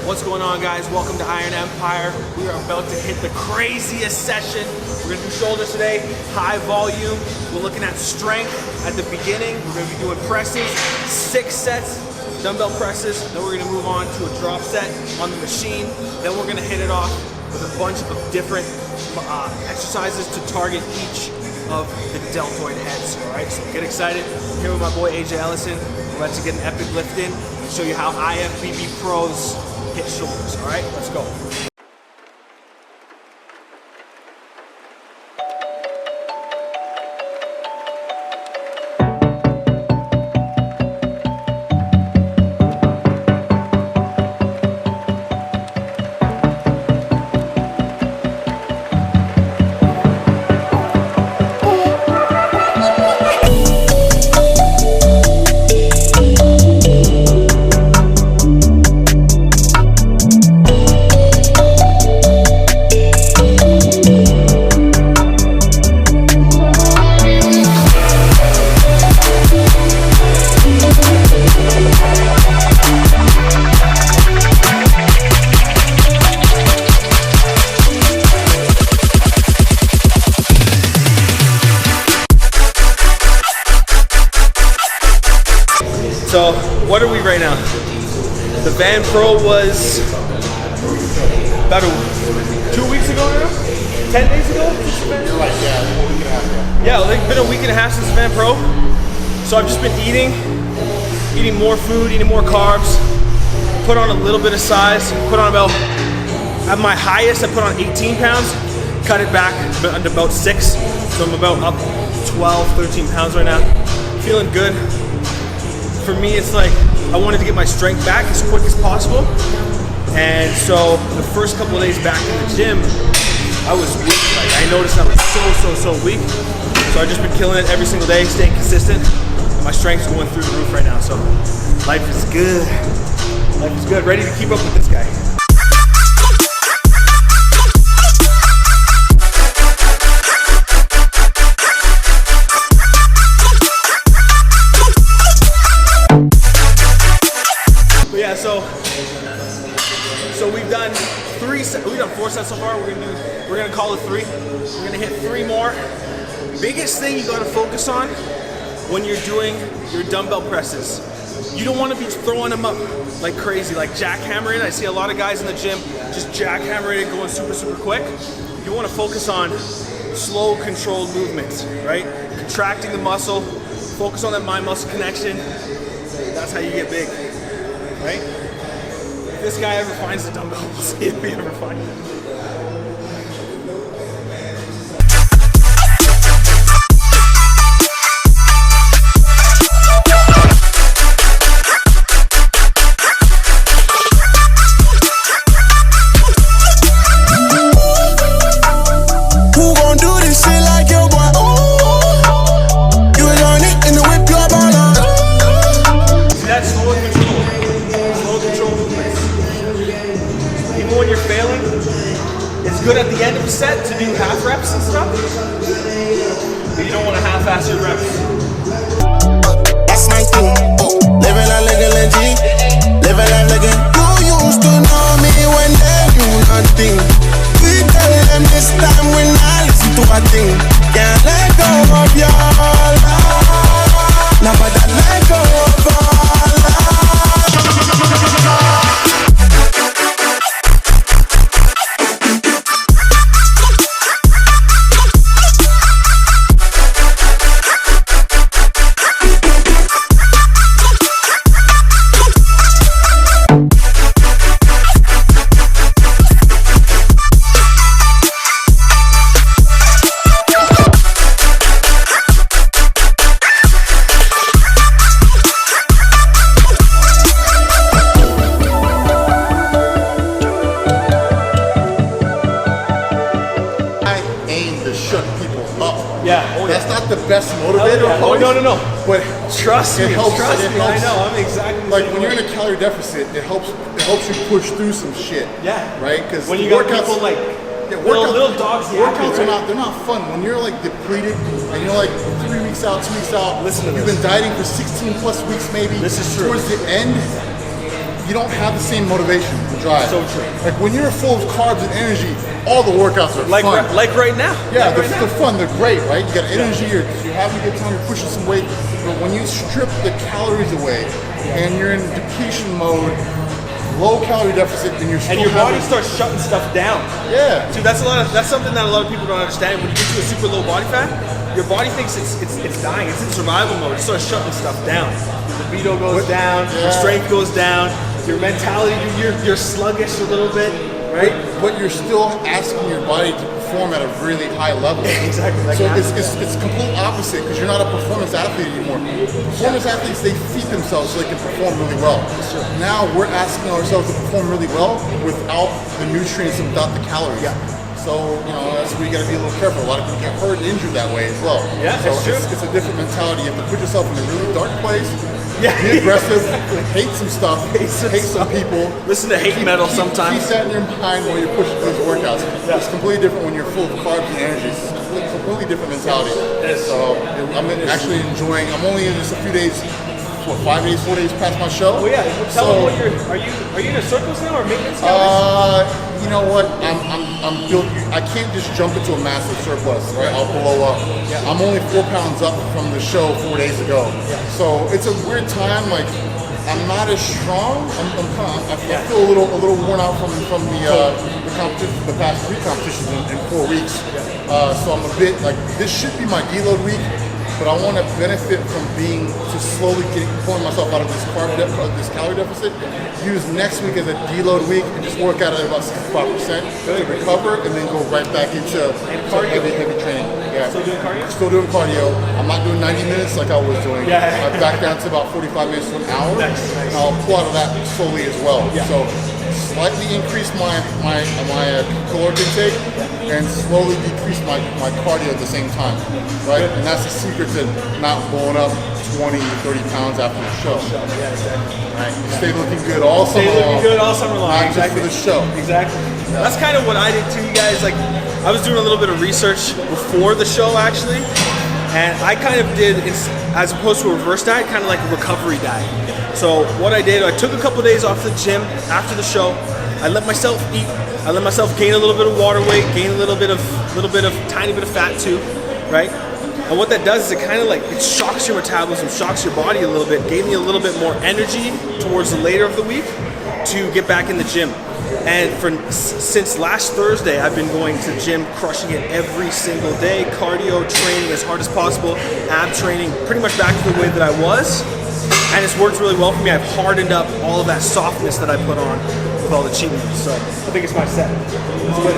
What's going on, guys? Welcome to Iron Empire. We are about to hit the craziest session. We're gonna do shoulders today, high volume. We're looking at strength at the beginning. We're gonna be doing presses, 6 sets, dumbbell presses. Then we're gonna move on to a drop set on the machine. Then we're gonna hit it off with a bunch of different exercises to target each of the deltoid heads. All right, so get excited. I'm here with my boy Ellison. We're about to get an epic lift in and show you how IFBB pros hit shoulders. All right, let's go. So, what are we right now? The Van Pro was about 2 weeks ago now? 10 days ago? Like, yeah, a week and a half ago. Yeah, it's been a week and a half since the Van Pro. So I've just been eating more food, eating more carbs, put on a little bit of size, put on about, at my highest I put on 18 pounds, cut it back to about 6. So I'm about up 12, 13 pounds right now. Feeling good. For me, it's like I wanted to get my strength back as quick as possible. And so the first couple of days back in the gym, I was weak. Like, I noticed I was so weak. So I've just been killing it every single day, staying consistent. And my strength's going through the roof right now. So life is good. Life is good. Ready to keep up with this guy. So we've done 4 sets so far. We're gonna call it 3. We're gonna hit 3 more. Biggest thing you gotta focus on when you're doing your dumbbell presses, you don't want to be throwing them up like crazy, like jackhammering. I see a lot of guys in the gym just jackhammering it, going super quick. You want to focus on slow, controlled movements, right? Contracting the muscle, focus on that mind-muscle connection. That's how you get big, right? If this guy ever finds the dumbbell, we'll see if we ever find it. Good at the end of the set to do half reps and stuff, but you don't want to half-ass your reps. That's my thing. Living like a legend, living like legend. You used to know me when they knew nothing. We tell them this time when I listen to a thing. Can't let go of your love. Nobody let go of our love. Yeah, that's not the best motivator. Oh, no. But trust me. Helps, I know. I'm exactly like when you're in a calorie deficit. It helps you push through some shit. Yeah. Right. Because when you got people like little dogs, workouts are not. They're not fun when you're like depleted and you're like 3 weeks out, 2 weeks out. Listen to You've been dieting for 16 plus weeks maybe. This is true. Towards the end, you don't have the same motivation to drive. So true. Like when you're full of carbs and energy, all the workouts are fun. Like right now. Yeah, like they're fun. They're great, right? You got energy. You're having a good time. You're pushing some weight. But when you strip the calories away and you're in depletion mode, low calorie deficit, and you're still and your body starts shutting stuff down. Yeah. Dude, that's something that a lot of people don't understand. When you get to a super low body fat, your body thinks it's dying. It's in survival mode. It starts shutting stuff down. Your libido goes down. Your strength goes down. Your mentality, you're sluggish a little bit, right? But you're still asking your body to perform at a really high level. Exactly. So it's complete opposite because you're not a performance athlete anymore. Performance athletes, they feed themselves so they can perform really well. Now we're asking ourselves to perform really well without the nutrients and without the calories. Yeah. So, that's where you gotta be a little careful. A lot of people get hurt and injured that way as well. Yeah, so that's true. It's a different mentality. You have to put yourself in a really dark place. Yeah. Be aggressive, hate some stuff, hate some people. Listen to hate metal sometimes. Keep that in your mind while you're pushing those workouts. Yeah. It's completely different when you're full of carbs and energy. It's a completely different mentality. So I'm actually enjoying. I'm only in just a few days. 4 days past my show. Oh yeah. Tell them what are you in a surplus now or maintenance calories? You know what? I'm built. I can't just jump into a massive surplus, right? I'll blow up. Yeah. I'm only 4 pounds up from the show 4 days ago. Yeah. So it's a weird time. Like I'm not as strong. I feel a little worn out from the competition, the past 3 competitions in 4 weeks. Yeah. So I'm a bit like this should be my deload week. But I want to benefit from slowly pulling myself out of this calorie deficit. Use next week as a deload week and just work out at about 65%, recover, and then go right back into heavy training. Yeah. Still doing cardio? Still doing cardio. I'm not doing 90 minutes like I was doing. Yeah. I've backed down to about 45 minutes to an hour. Nice. And I'll pull out of that slowly as well. Yeah. So slightly increase my caloric intake and slowly decrease my cardio at the same time, right? And that's the secret to not blowing up 20, 30 pounds after the show. Yeah, exactly. Right? Stay looking good all summer long. Stay looking good all summer long. Not Exactly. just for the show. Exactly. Yeah. That's kind of what I did too, you guys. Like, I was doing a little bit of research before the show actually, and I kind of did, as opposed to a reverse diet, kind of like a recovery diet. So what I did, I took a couple days off the gym after the show. I let myself eat. I let myself gain a little bit of water weight, gain a tiny bit of fat too, right? And what that does is it kind of like, it shocks your metabolism, shocks your body a little bit, gave me a little bit more energy towards the later of the week to get back in the gym. And since last Thursday, I've been going to the gym, crushing it every single day, cardio, training as hard as possible, ab training, pretty much back to the way that I was. And it's worked really well for me. I've hardened up all of that softness that I put on with all the cheat meals. So I think it's my set. It's good.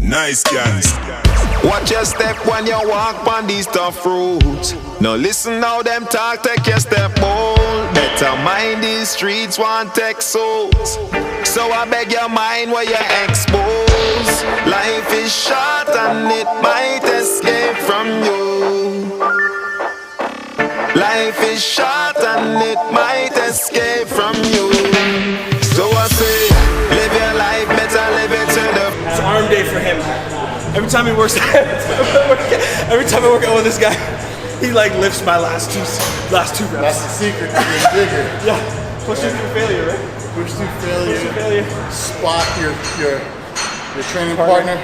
Nice guys. Watch your step when you walk on these tough roads. Now listen how them talk, take your step bold. Better mind these streets, want take souls. So I beg your mind where you expose. Life is short and it might escape from you. Life is short and it might escape from you. So I say, live your life, better live it to the. It's arm day for him. Every time he works out, every time I work out with this guy, he like lifts my last two reps. That's the secret to getting bigger. Yeah, push through failure, right? Push through failure. Push through failure. Spot your training partner.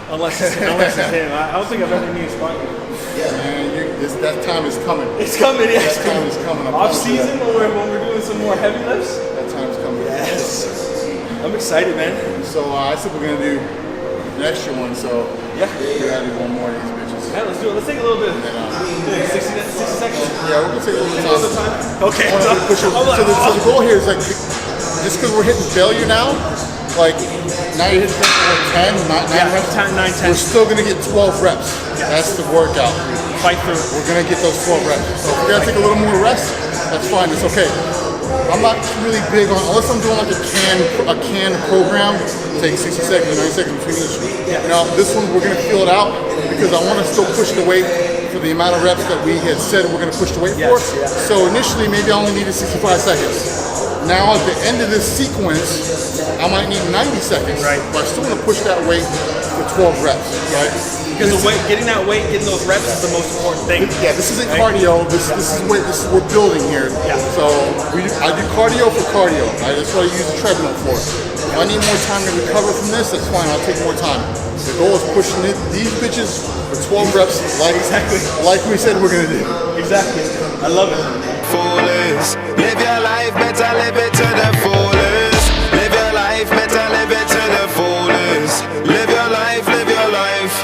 Unless it's him. I don't think I've ever needed a spot. Man, that time is coming. It's coming, yes. That time is coming. Off season when we're doing some more heavy lifts. That time is coming. Yes. I'm excited, man. So I said we're gonna do an extra one. So yeah, we gotta do one more of these bitches. Yeah, let's do it. Let's take a little bit. 60 seconds. Yeah, we're gonna take a little time. Okay. So the goal here is like, just because we're hitting failure now, like now you're hitting failure like 10, 9 reps. 9, 10. We're still gonna get 12 reps. Yeah. That's the workout. Fight through. We're gonna get those 12 reps. So if we're gonna take a little more rest, that's fine. It's okay. I'm not really big on, unless I'm doing like a canned program, take 60 seconds, 90 seconds between each. Yeah. You know, this one we're gonna feel it out because I want to still push the weight for the amount of reps that we had said we're gonna push the weight for. Yeah. So initially, maybe I only needed 65 seconds. Now at the end of this sequence, I might need 90 seconds, Right. but I still want to push that weight for 12 reps, right? Because the weight, getting that weight, getting those reps is the most important thing. Yeah, this isn't right? cardio. This is weight. This is we're building here. Yeah. So I do cardio for cardio. That's what I use the treadmill for. If I need more time to recover from this, that's fine. I'll take more time. The goal is pushing these bitches for 12 reps, like we said we're gonna do. Exactly. I love it. Foolish. Live your life better, live it to the fullest. Live your life better, live it to the fullest. Live your life,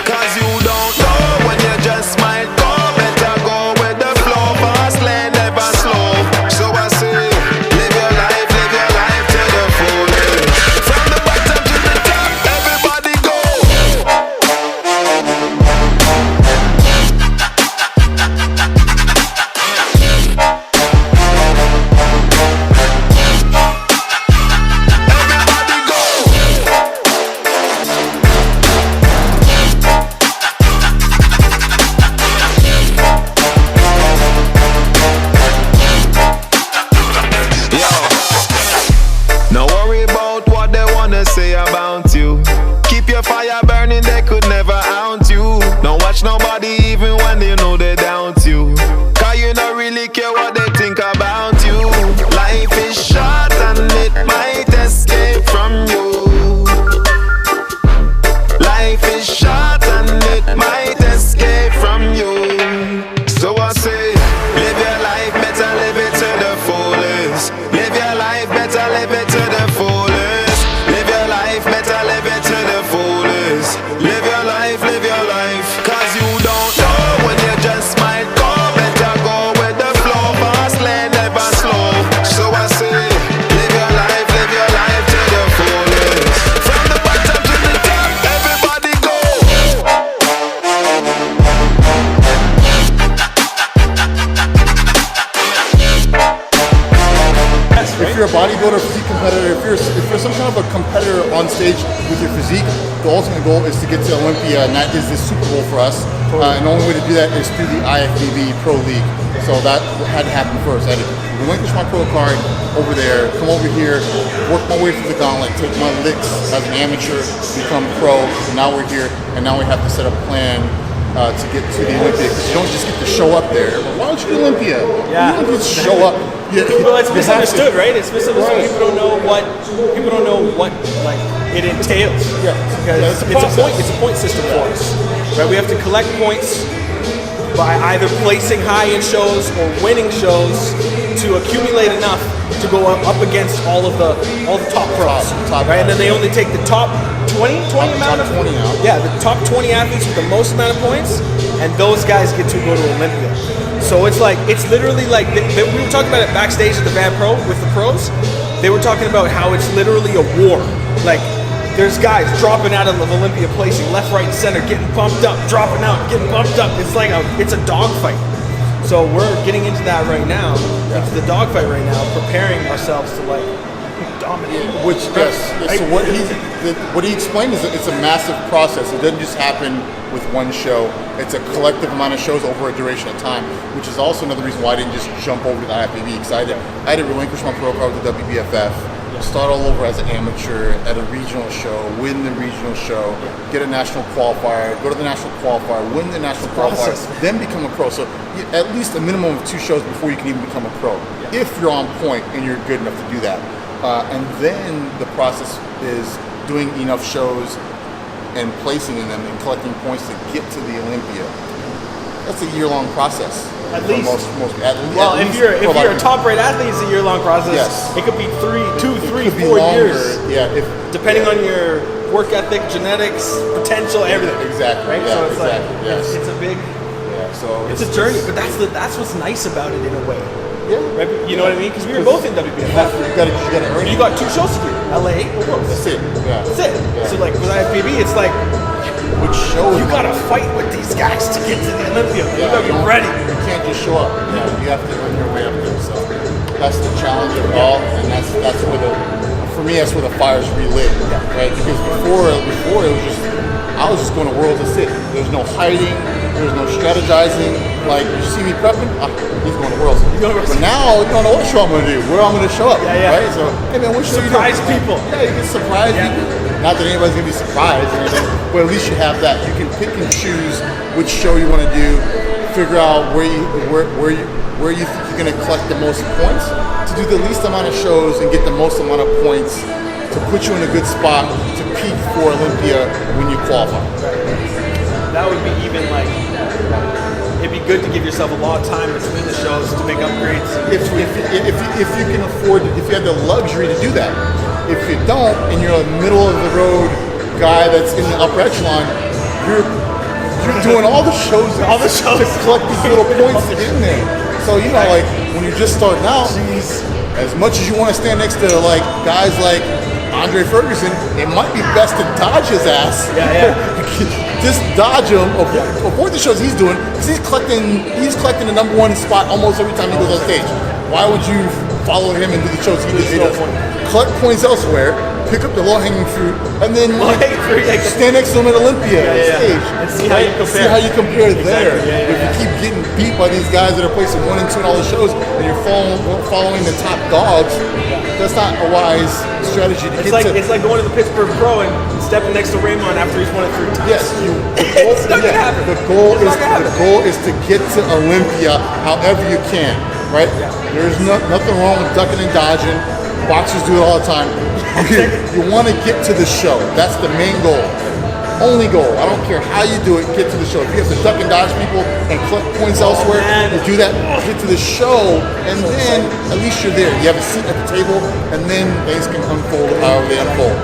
cause you don't know when you just might go. Better go with the flow, fast lane, never slow. So I say, live your life to the fullest. From the bottom to the top, everybody go. No worry about what they wanna say about you. Keep your fire burning, they could never out you. Don't watch nobody even when they know they doubt you. Cause you don't really care what they think about you. Life is short and it might escape from you. Life is short and it might escape from you. So I say, live your life better, live it to the fullest. Live your life better, live it to the fullest. Live your life better, live it to the fullest. Live your life, cause you don't know when you just might go. Better go with the flow, fast lane, never slow. So I say, live your life to the fullest. From the bottom to the top, everybody go. If you're a bodybuilder, physique competitor, if you're some kind of a competitor on stage with your physique, the ultimate goal is to get to Olympia, and that is the Super Bowl for us. And the only way to do that is through the IFBB Pro League. So that had to happen first. I had to relinquish my pro card over there, come over here, work my way through the gauntlet, take my licks as an amateur, become pro. And now we're here, and now we have to set a plan to get to the Olympia. Because you don't just get to show up there. Why don't you do Olympia? Yeah. You don't just show up. Well, it's misunderstood, right? It's misunderstood. Right. People don't know what like it entails. Yeah. Because it's a point system for us. Right? We have to collect points by either placing high in shows or winning shows to accumulate enough to go up against all the top pros. Top right? And then they only take the top 20 amount of 20 out. Yeah, the top 20 athletes with the most amount of points, and those guys get to go to Olympia. So it's literally like we were talking about it backstage at the Van Pro with the pros. They were talking about how it's literally a war. Like there's guys dropping out of Olympia, placing left, right, and center, getting pumped up, dropping out, getting pumped up. It's like it's a dogfight. So we're getting into that right now, into the dogfight right now, preparing ourselves to like dominate. Which yes. So what he explained is that it's a massive process. It doesn't just happen with one show. It's a collective amount of shows over a duration of time, which is also another reason why I didn't just jump over to the IFBB, because I had to relinquish my pro card with the WBFF, start all over as an amateur at a regional show, win the regional show, get a national qualifier, go to the national qualifier, win the national qualifier, then become a pro. So at least a minimum of 2 shows before you can even become a pro, if you're on point and you're good enough to do that. And then the process is doing enough shows and placing in them and collecting points to get to the Olympia. That's a year-long process. At least. Well, if you're a top-rate athlete, it's a year-long process. Yes. It could be 2, 3, 4 longer, years. Yeah. Depending on your work ethic, genetics, potential, everything. Exactly. Right. Yeah, So it's exactly. like it's a big. Yeah. So It's a journey, but that's what's nice about it in a way. Yeah. Right? You know what I mean? Because we were both in WBF. You gotta earn it. You got 2 shows to do. LA or Worlds. That's it. Yeah. That's it. Yeah. So like with IFBB, it's like Which shows you gotta fight with these guys to get to the Olympia. You Yeah, gotta be ready. You can't just show up. Yeah, you have to earn your way up there. So that's the challenge of it all, and that's where for me that's where the fire's relit, right? Because before it was just I was just going to Worlds to sit. There's no hiding. There's no strategizing. Like, you see me prepping, he's going to Worlds. But now, you don't know what show I'm going to do, where I'm going to show up. Right? So, hey man, what show you doing? Surprise people. Yeah, you can surprise people. Not that anybody's going to be surprised or anything, but at least you have that. You can pick and choose which show you want to do, figure out where you think you're going to collect the most points to do the least amount of shows and get the most amount of points to put you in a good spot to peak for Olympia when you qualify. That would be even like, it'd be good to give yourself a lot of time between the shows to make upgrades. If you can afford, if you have the luxury to do that. If you don't, and you're a middle of the road guy that's in the upper echelon, you're doing all the shows to collect these little points to get in there. So you know, like when you're just starting out, as much as you want to stand next to like guys like Andre Ferguson, it might be best to dodge his ass. Just dodge him, avoid the shows he's doing, because he's collecting the #1 spot almost every time he goes on stage. Why would you follow him and do the shows he does? Collect points elsewhere, pick up the low-hanging fruit, and then stand next to him at Olympia stage. And see how you compare. See how you compare there. If you keep getting beat by these guys that are placing 1 and 2 in all the shows, and you're following the top dogs, that's not a wise strategy to get to. It's like going to the Pittsburgh Pro and stepping next to Raymond after he's won it 3 times. Yes, It's not gonna happen. The goal is to get to Olympia however you can, right? There's nothing wrong with ducking and dodging. Boxers do it all the time. You want to get to the show. That's the main goal. Only goal. I don't care how you do it, get to the show. If you have to duck and dodge people and collect points elsewhere, you do that, get to the show, and then at least you're there. You have a seat at the table, and then things can unfold however they unfold.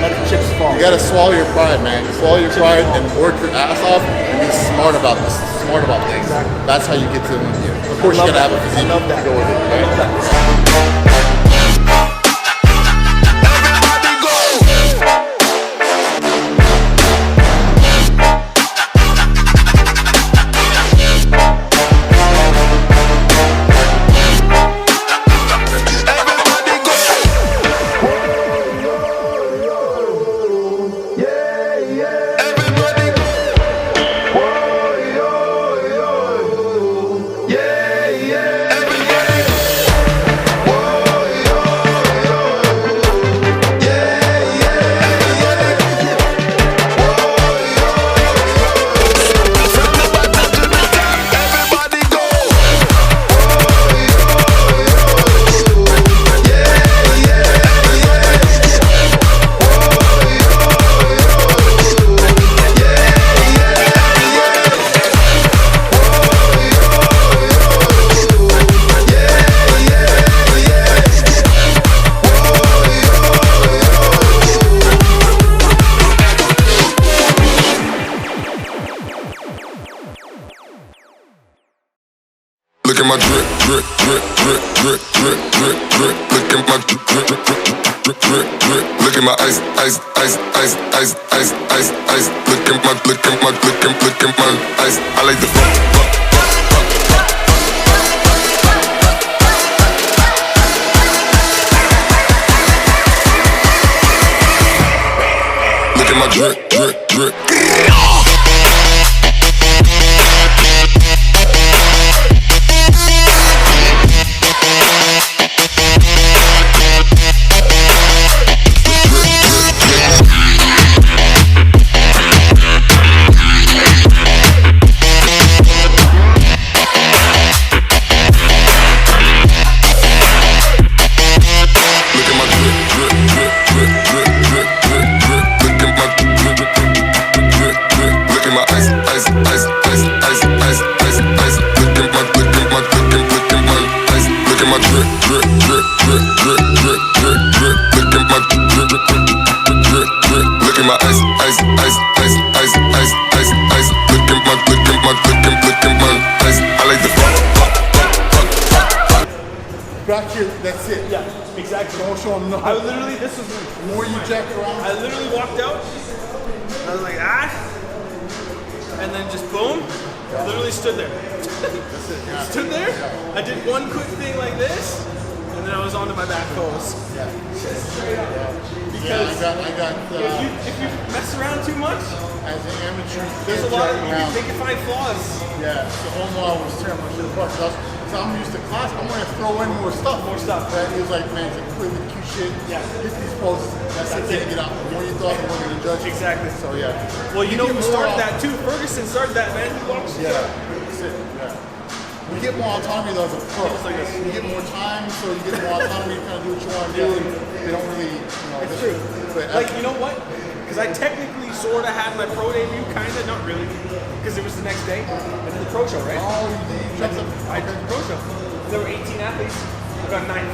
Let the chips fall. You gotta swallow your pride, man. Swallow your pride and work your ass off and be smart about this. Smart about things. That's how you get to Olympia. Of course, you gotta have a physique to go with it. Right? Look at my drip, drip, drip, drip, drip, drip, drip, drip. Look at my drip, drip, drip, drip, drip, drip. Look at my ice, ice, ice, ice, ice, ice, ice, ice. Look at my ice. I like the fuck. Look at my drip, drip, drip. Back here, that's it. Yeah, exactly. Don't show them no. I literally, this was The more you jack around. I literally walked out. I was like, and then just boom. Literally stood there. Stood there. I did one quick thing like this, and then I was onto my back pose. Because If you mess around too much, as an amateur, there's a lot of they can find flaws. Yeah, so Omar was tearing my shit apart. So I'm used to class. I'm gonna throw in more stuff. Right? He was like, man, it's like play with cute shit. Yeah. Get these poses. That's it. Get out. The more you thought, the more you're gonna judge. Exactly. So yeah. Well, you know who started that too? Ferguson started that, man. He watched. Yeah. That's it. Yeah. You get more autonomy though as a pro. You get more time, so you get more autonomy to kind of do what you want to do, and they don't really, It's true. But like, you know what? Because I technically sort of had my pro debut, kind of, not really, because it was the next day. I did the pro show, right? Oh, you jumped up. I did the pro show. There were 18 athletes. I got 9th.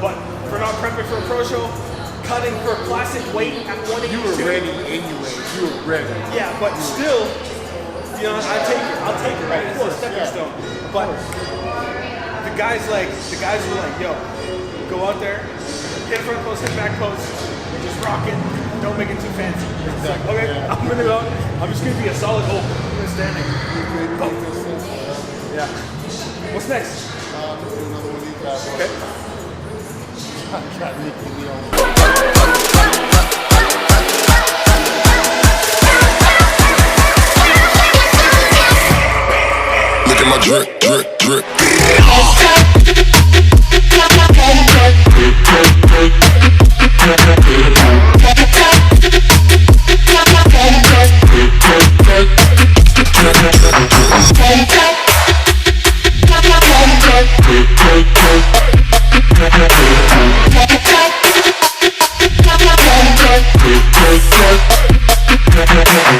But for not prepping for a pro show, cutting for a classic weight at 182. You were ready anyway. You were ready. Yeah, but still, you know, I'll take it, right? It's a stepping stone. But the guys were like, yo, go out there, hit front post, hit back post, and just rock it. Don't make it too fancy. It's like, okay, yeah. I'm gonna go. I'm just gonna be a solid open. I'm gonna standing. Yeah. What's next? Do another one of these guys. Okay. Got Nicky Leon. Look at my drip, drip, drip.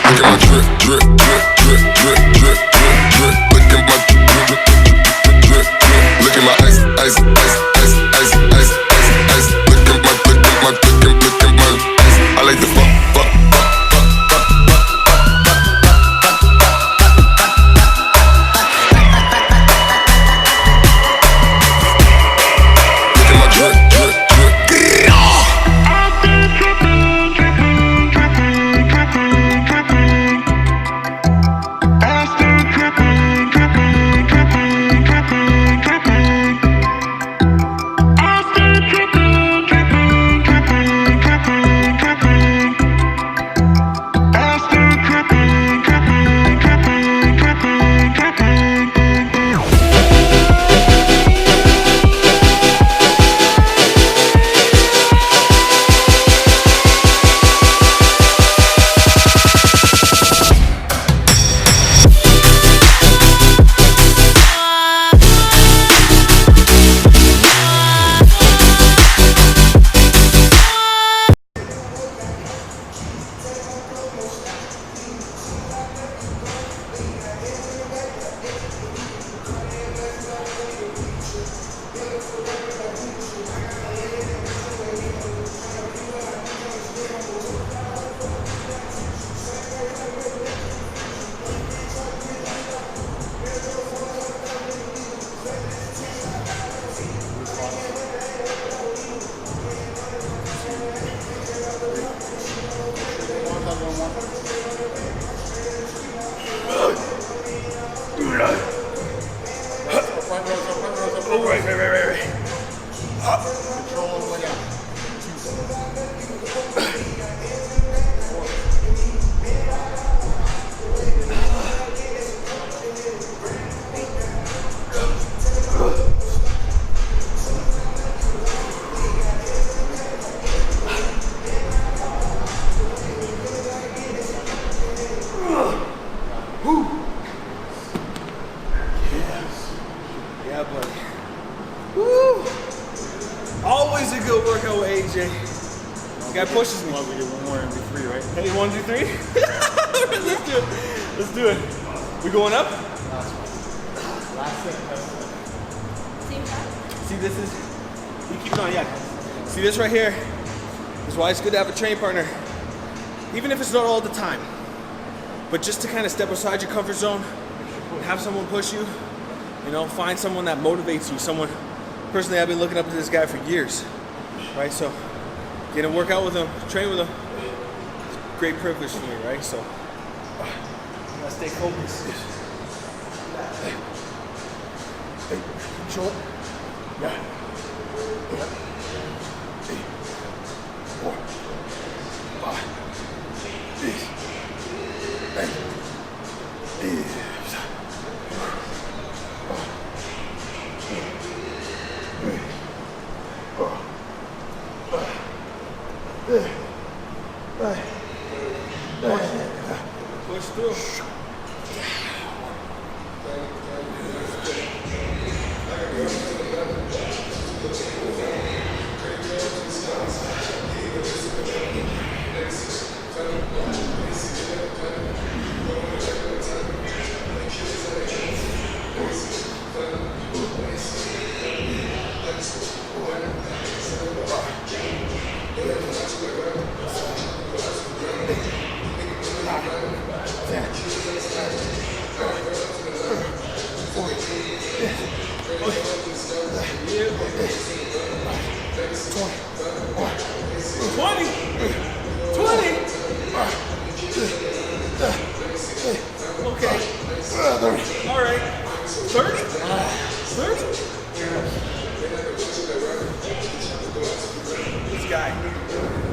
Look at my drip, drip, drip, drip, drip, drip, drip, drip. Look at my drip, drip, drip, drip. Look at my ice, ice, ice, ice, ice, ice, ice, ice. Look at my ice. I like the fuck, fuck, fuck, fuck, fuck, fuck. Look at my drip, drip, drip, drip. Oh, right. Control all the way out. Yeah, buddy. Woo! Always a good workout with AJ. This guy pushes me. We did one more and be three, right? Hey, 1, 2, 3. Let's do it. Let's do it. We going up? Last set. See, this is. You keep going, yeah. See, this right here is why it's good to have a training partner, even if it's not all the time. But just to kind of step outside your comfort zone, have someone push you. You know, find someone that motivates you. Someone. Personally, I've been looking up to this guy for years, right? So, get to work out with him, train with him. It's a great privilege for me, right? So, you gotta stay focused. Hey, control. Yeah. 8, 4. Push through. Okay. All right. 30? 30? This guy.